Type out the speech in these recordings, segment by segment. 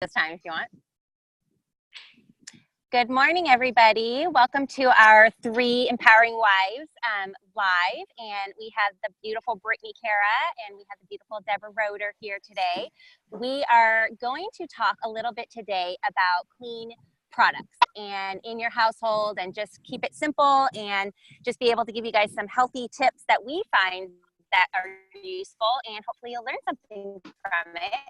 this time if you want. Good morning, everybody. Welcome to our 3 Empowering Wives live, and we have the beautiful Brittney Kara and we have the beautiful Deborah Roeder here today. We are going to talk a little bit today about clean products and in your household, and just keep it simple and just be able to give you guys some healthy tips that we find that are useful, and hopefully you'll learn something from it.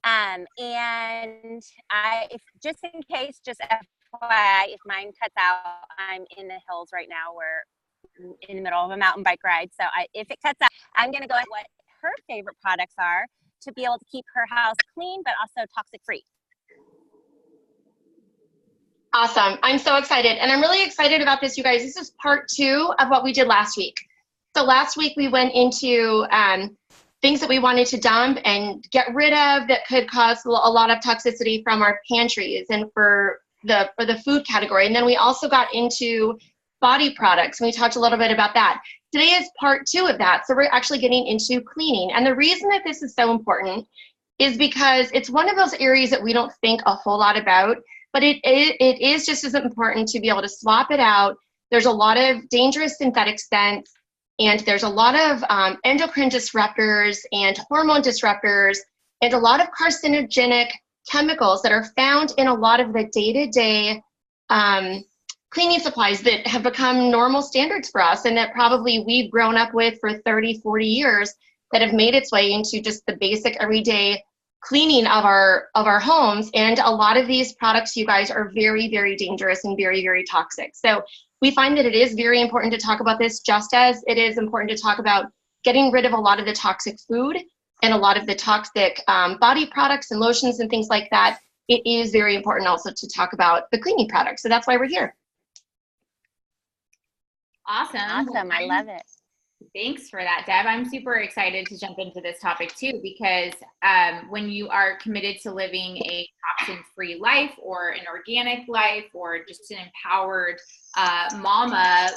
And if just in case, just FYI, if mine cuts out, I'm in the hills right now. We're in the middle of a mountain bike ride. So if it cuts out, I'm going to go at what her favorite products are to be able to keep her house clean, but also toxic free. Awesome. I'm so excited. And I'm really excited about this, you guys. This is part 2 of what we did last week. So last week we went into things that we wanted to dump and get rid of that could cause a lot of toxicity from our pantries and for the food category. And then we also got into body products, and we talked a little bit about that. Today is part 2 of that. So we're actually getting into cleaning. And the reason that this is so important is because it's one of those areas that we don't think a whole lot about, but it is just as important to be able to swap it out. There's a lot of dangerous synthetic scents, and there's a lot of endocrine disruptors and hormone disruptors and a lot of carcinogenic chemicals that are found in a lot of the day-to-day cleaning supplies that have become normal standards for us, and that probably we've grown up with for 30, 40 years, that have made its way into just the basic everyday cleaning of our homes. And a lot of these products, you guys, are very, very dangerous and very, very toxic. So we find that it is very important to talk about this, just as it is important to talk about getting rid of a lot of the toxic food and a lot of the toxic body products and lotions and things like that. It is very important also to talk about the cleaning products. So that's why we're here. Awesome. I love it. Thanks for that, Deb. I'm super excited to jump into this topic too, because when you are committed to living a toxin-free life, or an organic life, or just an empowered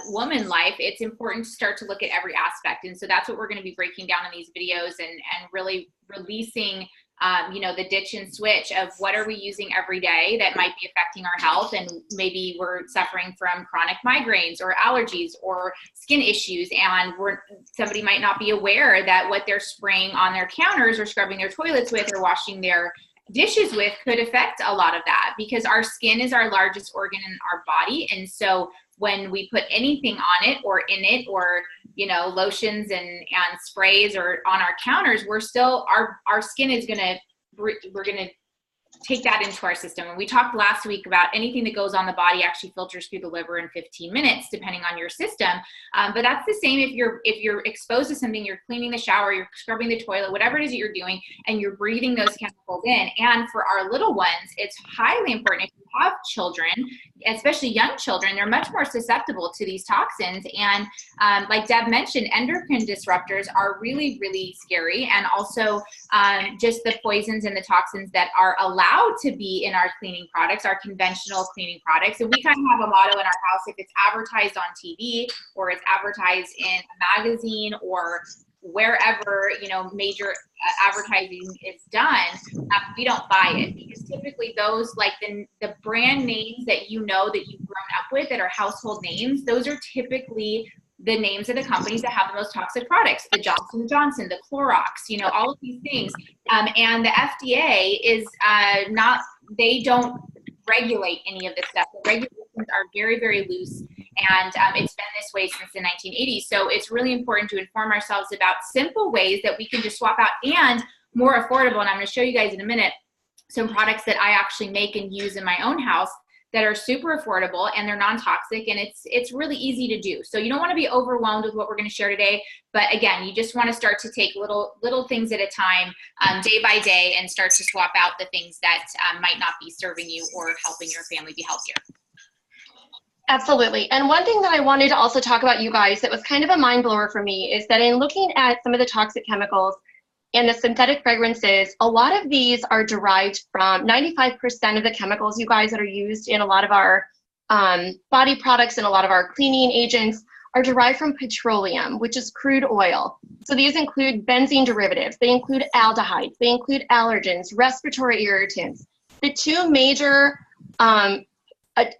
woman life, it's important to start to look at every aspect. And so that's what we're going to be breaking down in these videos, and really releasing the ditch and switch of what are we using every day that might be affecting our health. And maybe we're suffering from chronic migraines or allergies or skin issues, and somebody might not be aware that what they're spraying on their counters or scrubbing their toilets with or washing their dishes with could affect a lot of that, because our skin is our largest organ in our body. And so when we put anything on it or in it, or lotions and sprays or on our counters, we're still, our skin is we're gonna take that into our system. And we talked last week about anything that goes on the body actually filters through the liver in 15 minutes, depending on your system. But that's the same if you're exposed to something, you're cleaning the shower, you're scrubbing the toilet, whatever it is that you're doing, and you're breathing those chemicals in. And for our little ones, it's highly important. If you have children, especially young children, they're much more susceptible to these toxins. And like Deb mentioned, endocrine disruptors are really, really scary. And also just the poisons and the toxins that are allowed to be in our cleaning products, our conventional cleaning products. And we kind of have a motto in our house: if it's advertised on TV or it's advertised in a magazine or wherever major advertising is done, we don't buy it, because typically those, like the brand names that you've grown up with that are household names, those are typically the names of the companies that have the most toxic products: the Johnson & Johnson, the Clorox, all of these things. And the FDA is they don't regulate any of this stuff. The regulations are very, very loose, and it's been this way since the 1980s. So it's really important to inform ourselves about simple ways that we can just swap out, and more affordable. And I'm going to show you guys in a minute some products that I actually make and use in my own house that are super affordable, and they're non-toxic, and it's really easy to do. So you don't want to be overwhelmed with what we're going to share today, but again, you just want to start to take little things at a time, day by day, and start to swap out the things that might not be serving you or helping your family be healthier. Absolutely. And one thing that I wanted to also talk about, you guys, that was kind of a mind blower for me, is that in looking at some of the toxic chemicals and the synthetic fragrances, a lot of these are derived from 95% of the chemicals, you guys, that are used in a lot of our body products and a lot of our cleaning agents are derived from petroleum, which is crude oil. So these include benzene derivatives, they include aldehydes, they include allergens, respiratory irritants. The two major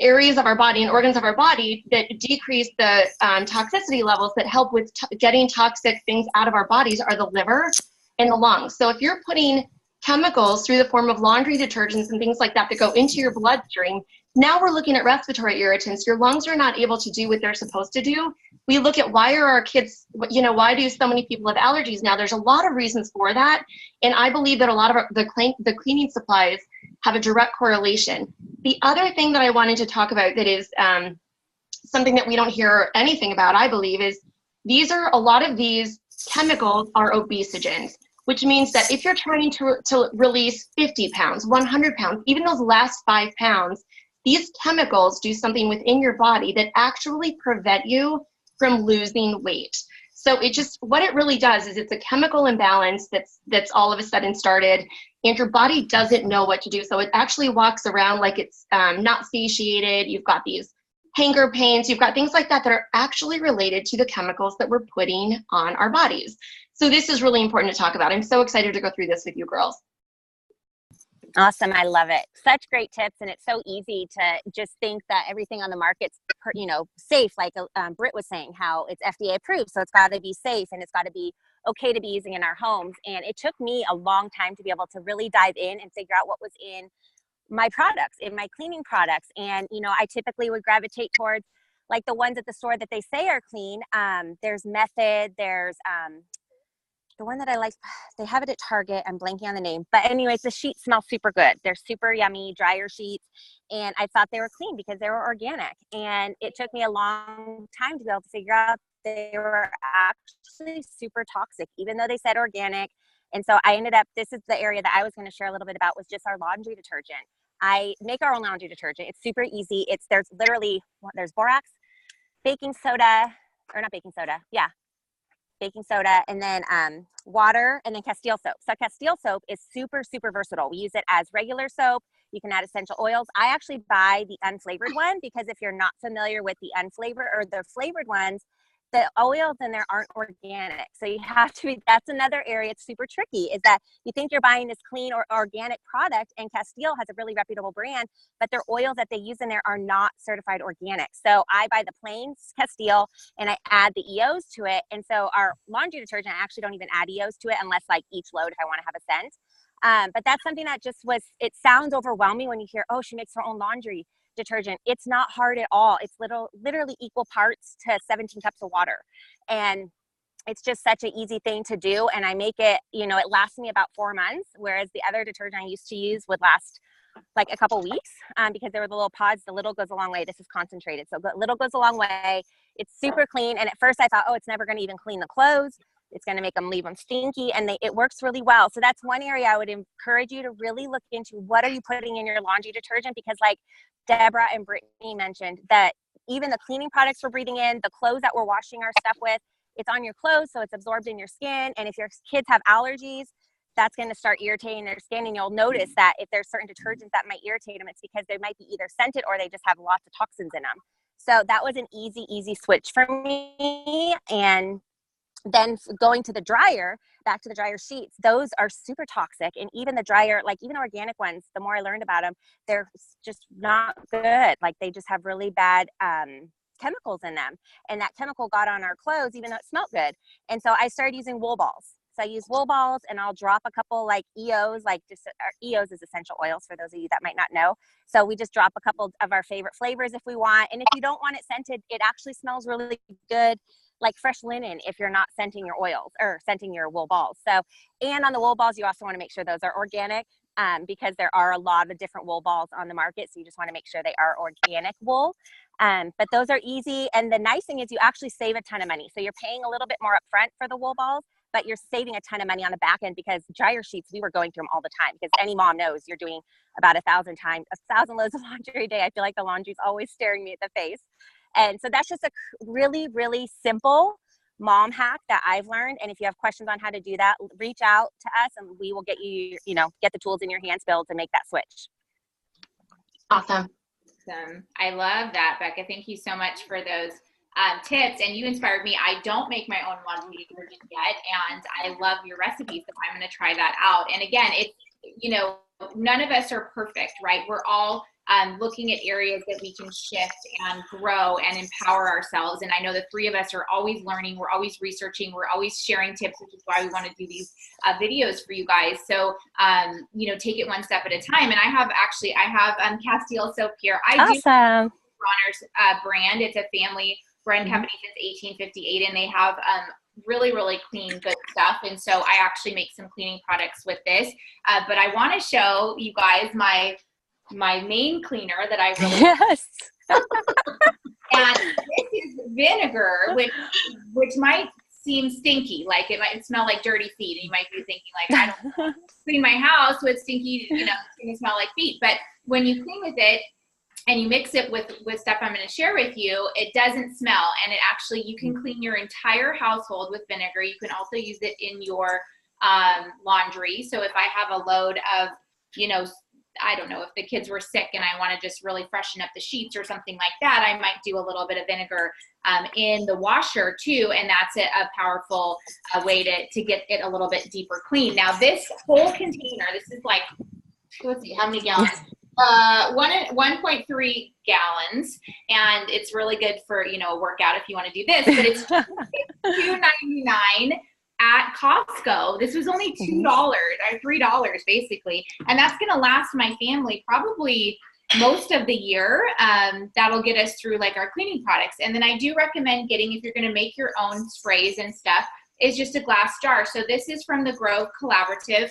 areas of our body and organs of our body that decrease the toxicity levels that help with getting toxic things out of our bodies are the liver and the lungs. So if you're putting chemicals through the form of laundry detergents and things like that that go into your bloodstream, now we're looking at respiratory irritants. Your lungs are not able to do what they're supposed to do. We look at why are our kids, why do so many people have allergies now? There's a lot of reasons for that. And I believe that a lot of the cleaning supplies have a direct correlation. The other thing that I wanted to talk about that is something that we don't hear anything about, I believe, is a lot of these chemicals are obesogens, which means that if you're trying to release 50 pounds, 100 pounds, even those last 5 pounds, these chemicals do something within your body that actually prevent you from losing weight. So what it really does is it's a chemical imbalance that's all of a sudden started, and your body doesn't know what to do. So it actually walks around like it's not satiated. You've got these hanger pains. You've got things like that that are actually related to the chemicals that we're putting on our bodies. So this is really important to talk about. I'm so excited to go through this with you girls. Awesome. I love it. Such great tips. And it's so easy to just think that everything on the market's, safe. Like Britt was saying, how it's FDA approved. So it's got to be safe and it's got to be okay to be using in our homes. And it took me a long time to be able to really dive in and figure out what was in my products, in my cleaning products. And, I typically would gravitate towards like the ones at the store that they say are clean. There's Method, there's, the one that I like, they have it at Target. I'm blanking on the name. But anyways, the sheets smell super good. They're super yummy, dryer sheets. And I thought they were clean because they were organic. And it took me a long time to be able to figure out they were actually super toxic, even though they said organic. And so I ended up, this is the area that I was going to share a little bit about, was just our laundry detergent. I make our own laundry detergent. It's super easy. There's borax, baking soda, baking soda, and then water, and then Castile soap. So Castile soap is super, super versatile. We use it as regular soap. You can add essential oils. I actually buy the unflavored one because if you're not familiar with the unflavored or the flavored ones, the oils in there aren't organic. So you have to, that's another area it's super tricky, is that you think you're buying this clean or organic product, and Castile has a really reputable brand, but their oils that they use in there are not certified organic. So I buy the plain Castile and I add the EOs to it. And so our laundry detergent, I actually don't even add EOs to it unless like each load if I want to have a scent. But that's something that it sounds overwhelming when you hear, oh, she makes her own laundry detergent. It's not hard at all. It's literally equal parts to 17 cups of water. And it's just such an easy thing to do. And I make it, it lasts me about 4 months, whereas the other detergent I used to use would last like a couple weeks because there were the little pods. The little goes a long way. This is concentrated. So the little goes a long way. It's super clean. And at first I thought, oh, it's never going to even clean the clothes. It's going to leave them stinky, and it works really well. So that's one area I would encourage you to really look into. What are you putting in your laundry detergent? Because like Deborah and Brittney mentioned, that even the cleaning products we're breathing in, the clothes that we're washing our stuff with, it's on your clothes, so it's absorbed in your skin. And if your kids have allergies, that's going to start irritating their skin. And you'll notice that if there's certain detergents that might irritate them, it's because they might be either scented or they just have lots of toxins in them. So that was an easy switch for me. And then going to the dryer, back to the dryer sheets, those are super toxic. And even the dryer, like even organic ones, the more I learned about them, they're just not good. Like they just have really bad chemicals in them. And that chemical got on our clothes, even though it smelled good. And so I started using wool balls. So I use wool balls, and I'll drop a couple like EOs, EOs is essential oils for those of you that might not know. So we just drop a couple of our favorite flavors if we want. And if you don't want it scented, it actually smells really good, like fresh linen, if you're not scenting your oils or scenting your wool balls. So, and on the wool balls, you also want to make sure those are organic because there are a lot of different wool balls on the market. So you just want to make sure they are organic wool. But those are easy. And the nice thing is you actually save a ton of money. So you're paying a little bit more upfront for the wool balls, but you're saving a ton of money on the back end, because dryer sheets, we were going through them all the time, because any mom knows you're doing about 1,000 loads of laundry a day. I feel like the laundry's always staring me at the face. And so that's just a really, really simple mom hack that I've learned. And if you have questions on how to do that, reach out to us and we will get you, get the tools in your hands to be able to make that switch. Awesome. I love that, Becca. Thank you so much for those tips, and you inspired me. I don't make my own laundry detergent yet, and I love your recipe, so I'm going to try that out. And again, it's, you know, none of us are perfect, right? We're all looking at areas that we can shift and grow and empower ourselves. And I know the three of us are always learning, we're always researching, we're always sharing tips, which is why we want to do these videos for you guys. So, you know, take it one step at a time. And I have Castile soap here. I do Bronner's brand. It's a family brand company since 1858, and they have really, really clean, good stuff. And so I actually make some cleaning products with this. But I want to show you guys my main cleaner that I really Yes. and this is vinegar, which might seem stinky, like it might smell like dirty feet, and you might be thinking like, I don't want to clean my house with stinky, you know, it's gonna smell like feet. But when you clean with it and you mix it with stuff I'm going to share with you, it doesn't smell, and it actually, you can clean your entire household with vinegar. You can also use it in your laundry. So if I have a load of, you know, I don't know, if the kids were sick and I want to just really freshen up the sheets or something like that, I might do a little bit of vinegar in the washer too, and that's a powerful way to get it a little bit deeper clean. Now this whole container, this is like, let's see, how many gallons? 1.3 gallons, and it's really good for, you know, a workout if you want to do this, but it's $2.99 at Costco. This was only $2 or $3 basically, and that's going to last my family probably most of the year. That'll get us through like our cleaning products. And then I do recommend getting, if you're going to make your own sprays and stuff, is just a glass jar. So this is from the Grove Collaborative,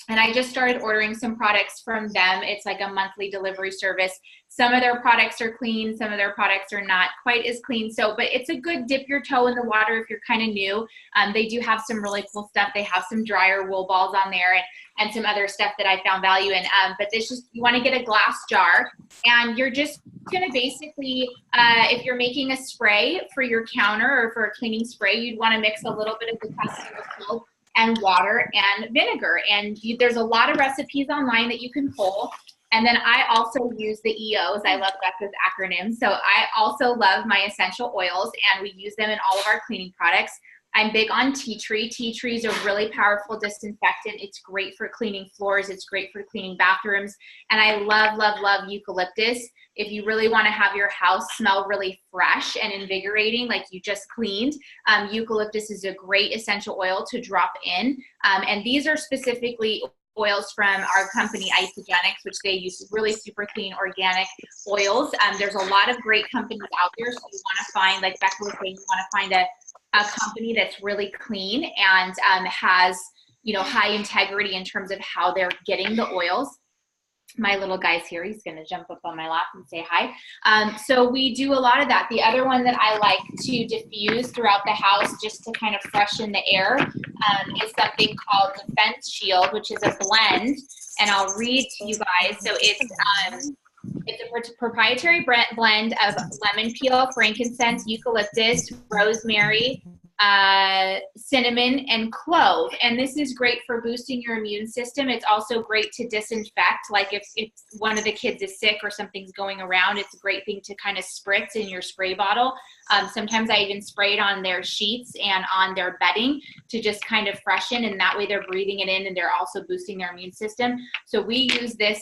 and I just started ordering some products from them. It's like a monthly delivery service. Some of their products are clean, some of their products are not quite as clean. So, but it's a good dip your toe in the water if you're kind of new. They do have some really cool stuff. They have some dryer wool balls on there and some other stuff that I found value in. But this just, you want to get a glass jar, and you're just going to basically, if you're making a spray for your counter or for a cleaning spray, you'd want to mix a little bit of the custom soap and water and vinegar. And there's a lot of recipes online that you can pull. And then I also use the EOs. I love Becca's acronyms. So I also love my essential oils, and we use them in all of our cleaning products. I'm big on tea tree. Tea tree is a really powerful disinfectant. It's great for cleaning floors. It's great for cleaning bathrooms. And I love, love, love eucalyptus. If you really want to have your house smell really fresh and invigorating, like you just cleaned, eucalyptus is a great essential oil to drop in. And these are specifically oils from our company, Isogenics, which they use really super clean organic oils. There's a lot of great companies out there. So you want to find, like Becca was saying, you want to find a company that's really clean and has, you know, high integrity in terms of how they're getting the oils. My little guy's here. He's going to jump up on my lap and say hi. So we do a lot of that. The other one that I like to diffuse throughout the house just to kind of freshen the air is something called Defense Shield, which is a blend. And I'll read to you guys. So it's a proprietary blend of lemon peel, frankincense, eucalyptus, rosemary, cinnamon, and clove. And this is great for boosting your immune system. It's also great to disinfect, like if one of the kids is sick or something's going around, it's a great thing to kind of spritz in your spray bottle. Sometimes I even spray it on their sheets and on their bedding to just kind of freshen, and that way they're breathing it in and they're also boosting their immune system. So we use this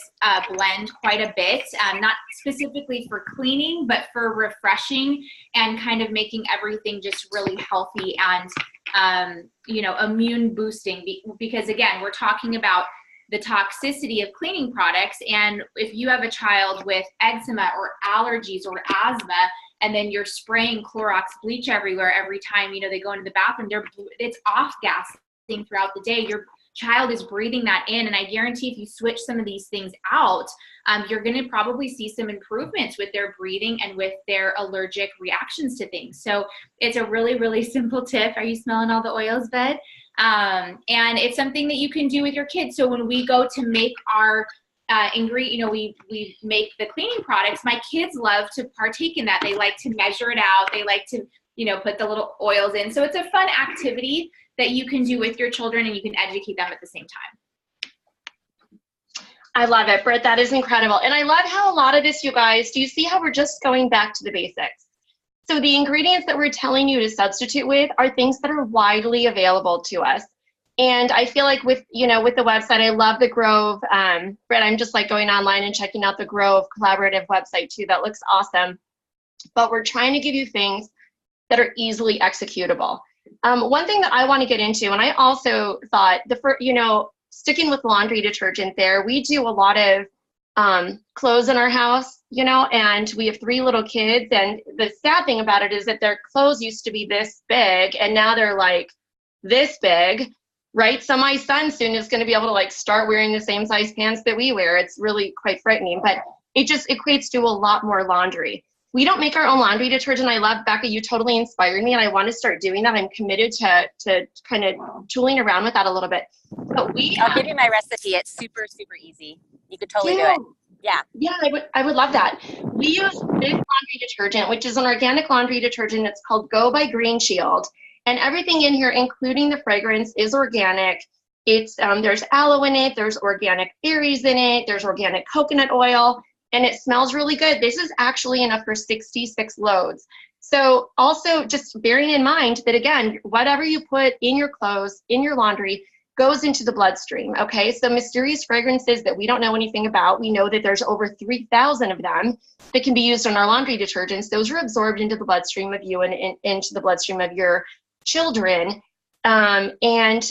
blend quite a bit, not specifically for cleaning, but for refreshing and kind of making everything just really healthy and, you know, immune boosting. Because again, we're talking about the toxicity of cleaning products. And if you have a child with eczema or allergies or asthma, and then you're spraying Clorox bleach everywhere every time, you know, they go into the bathroom, it's off-gassing throughout the day. Your child is breathing that in. And I guarantee if you switch some of these things out, you're going to probably see some improvements with their breathing and with their allergic reactions to things. So it's a really, really simple tip. Are you smelling all the oils, bud? And it's something that you can do with your kids. So when we go to make our ingredient, you know, we make the cleaning products, my kids love to partake in that. They like to measure it out. They like to, you know, put the little oils in. So it's a fun activity that you can do with your children, and you can educate them at the same time. I love it, Britt. That is incredible. And I love how a lot of this, you guys, do you see how we're just going back to the basics? So the ingredients that we're telling you to substitute with are things that are widely available to us. And I feel like with the website, I love the Grove. Britt, I'm just like going online and checking out the Grove collaborative website too. That looks awesome. But we're trying to give you things that are easily executable. One thing that I want to get into, and I also thought sticking with laundry detergent there, we do a lot of clothes in our house, and we have 3 little kids. And the sad thing about it is that their clothes used to be this big and now they're like this big, right? So my son soon is going to be able to like start wearing the same size pants that we wear. It's really quite frightening, but it just equates to a lot more laundry. We don't make our own laundry detergent. I love, Becca, you totally inspired me, and I want to start doing that. I'm committed to kind of tooling around with that a little bit. But I'll give you my recipe. It's super, super easy. You could totally do it. Yeah. Yeah, I would love that. We use this laundry detergent, which is an organic laundry detergent. It's called Go by Green Shield. And everything in here, including the fragrance, is organic. It's there's aloe in it, there's organic berries in it, there's organic coconut oil, and it smells really good. This is actually enough for 66 loads. So also just bearing in mind that, again, whatever you put in your clothes, in your laundry, goes into the bloodstream, okay? So mysterious fragrances that we don't know anything about, we know that there's over 3,000 of them that can be used on our laundry detergents. Those are absorbed into the bloodstream of you and into the bloodstream of your children. And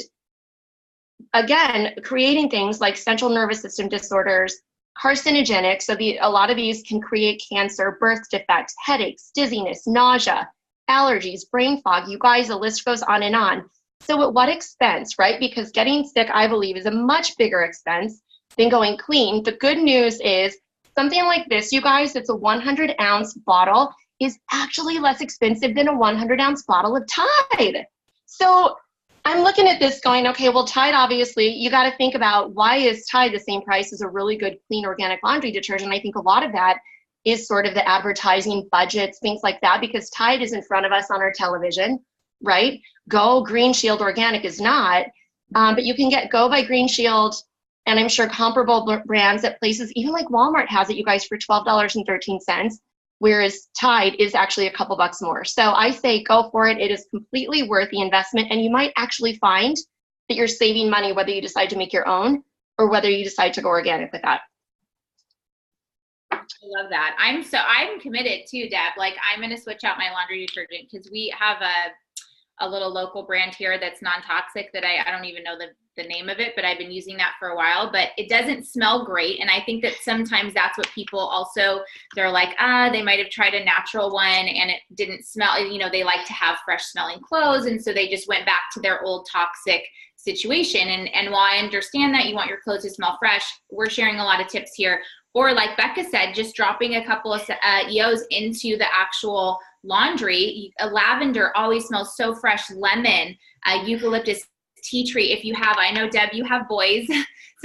again, creating things like central nervous system disorders, carcinogenic, so a lot of these can create cancer, birth defects, headaches, dizziness, nausea, allergies, brain fog. You guys, the list goes on and on. So at what expense, right? Because getting sick, I believe, is a much bigger expense than going clean. The good news is something like this, you guys, it's a 100-ounce bottle, is actually less expensive than a 100-ounce bottle of Tide. So I'm looking at this going, okay, well, Tide, obviously, you got to think about, why is Tide the same price as a really good, clean, organic laundry detergent? I think a lot of that is sort of the advertising budgets, things like that, because Tide is in front of us on our television, right? Go Green Shield Organic is not, but you can get Go by Green Shield, and I'm sure comparable brands at places, even like Walmart has it, you guys, for $12.13, whereas Tide is actually a couple bucks more. So I say go for it. It is completely worth the investment, and you might actually find that you're saving money whether you decide to make your own or whether you decide to go organic with that. I love that. I'm committed too, Deb. Like, I'm going to switch out my laundry detergent because we have a little local brand here that's non-toxic that I don't even know the name of it, but I've been using that for a while, but it doesn't smell great. And I think that sometimes that's what people also, they're like, they might've tried a natural one and it didn't smell, they like to have fresh smelling clothes. And so they just went back to their old toxic situation. And while I understand that you want your clothes to smell fresh, we're sharing a lot of tips here. Or like Becca said, just dropping a couple of EOs into the actual laundry. Lavender always smells so fresh. Lemon, eucalyptus, tea tree. If you have, I know, Deb, you have boys.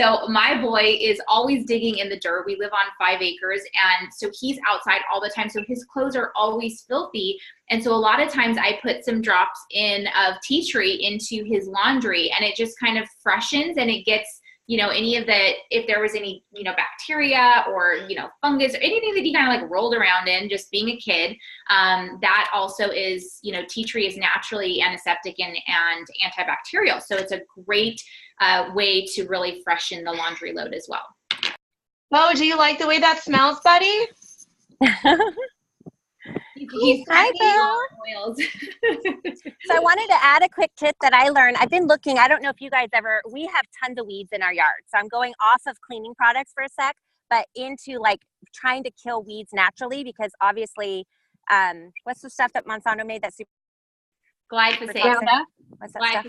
So my boy is always digging in the dirt. We live on 5 acres. And so he's outside all the time. So his clothes are always filthy. And so a lot of times I put some drops of tea tree into his laundry, and it just kind of freshens, and it gets, any of the, if there was any, bacteria or, fungus or anything that he kind of like rolled around in just being a kid, that also is, tea tree is naturally antiseptic and antibacterial. So it's a great way to really freshen the laundry load as well. Oh, do you like the way that smells, buddy? Hi, Bill. So I wanted to add a quick tip that I learned. I've been looking, I don't know if you guys we have tons of weeds in our yard. So I'm going off of cleaning products for a sec, but into like trying to kill weeds naturally, because obviously, what's the stuff that Monsanto made that's super glyphosate? What's that stuff?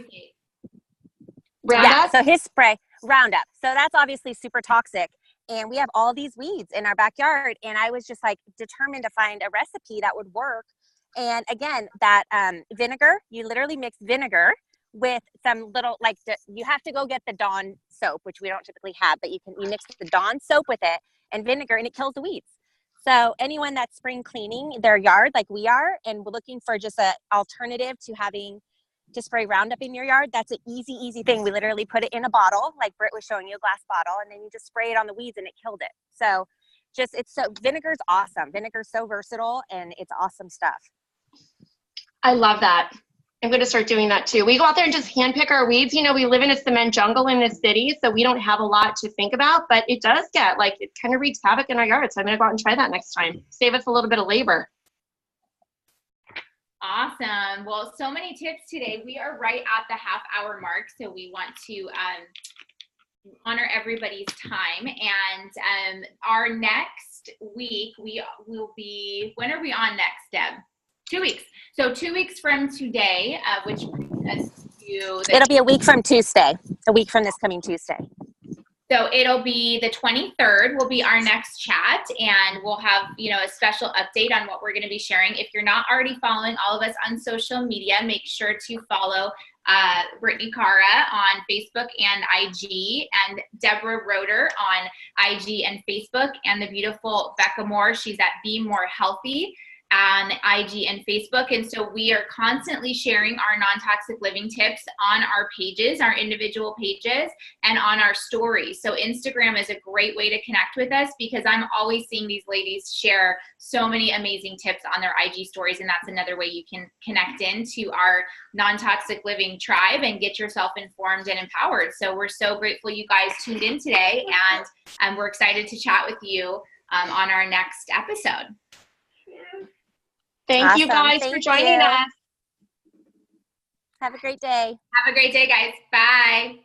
Roundup? Yeah, so his spray, Roundup. So that's obviously super toxic. And we have all these weeds in our backyard. And I was just like determined to find a recipe that would work. And again, that vinegar, you literally mix vinegar with some little, you have to go get the Dawn soap, which we don't typically have, but you mix the Dawn soap with it and vinegar, and it kills the weeds. So anyone that's spring cleaning their yard like we are, and we're looking for just an alternative to having to spray Roundup in your yard, that's an easy thing. We literally put it in a bottle, like Britt was showing you, a glass bottle, and then you just spray it on the weeds and it killed it. So vinegar's awesome. Vinegar's so versatile, and it's awesome stuff. I love that. I'm going to start doing that too. We go out there and just handpick our weeds. You know, we live in a cement jungle in this city, so we don't have a lot to think about, but it does get like, it kind of wreaks havoc in our yards. So I'm going to go out and try that next time. Save us a little bit of labor. Awesome. Well, so many tips today. We are right at the half-hour mark, so we want to honor everybody's time. And our next week, we will be, when are we on next, Deb? 2 weeks. So 2 weeks from today, which brings us to It'll be a week from Tuesday, a week from this coming Tuesday. So it'll be the 23rd will be our next chat, and we'll have, you know, a special update on what we're going to be sharing. If you're not already following all of us on social media, make sure to follow Brittney Kara on Facebook and IG, and Deborah Roeder on IG and Facebook, and the beautiful Becca Moore. She's at Be More Healthy on IG and Facebook. And so we are constantly sharing our non-toxic living tips on our pages, our individual pages, and on our stories. So Instagram is a great way to connect with us, because I'm always seeing these ladies share so many amazing tips on their IG stories. And that's another way you can connect into our non-toxic living tribe and get yourself informed and empowered. So we're so grateful you guys tuned in today, and we're excited to chat with you on our next episode. Thank you guys for joining us. Have a great day. Have a great day, guys. Bye.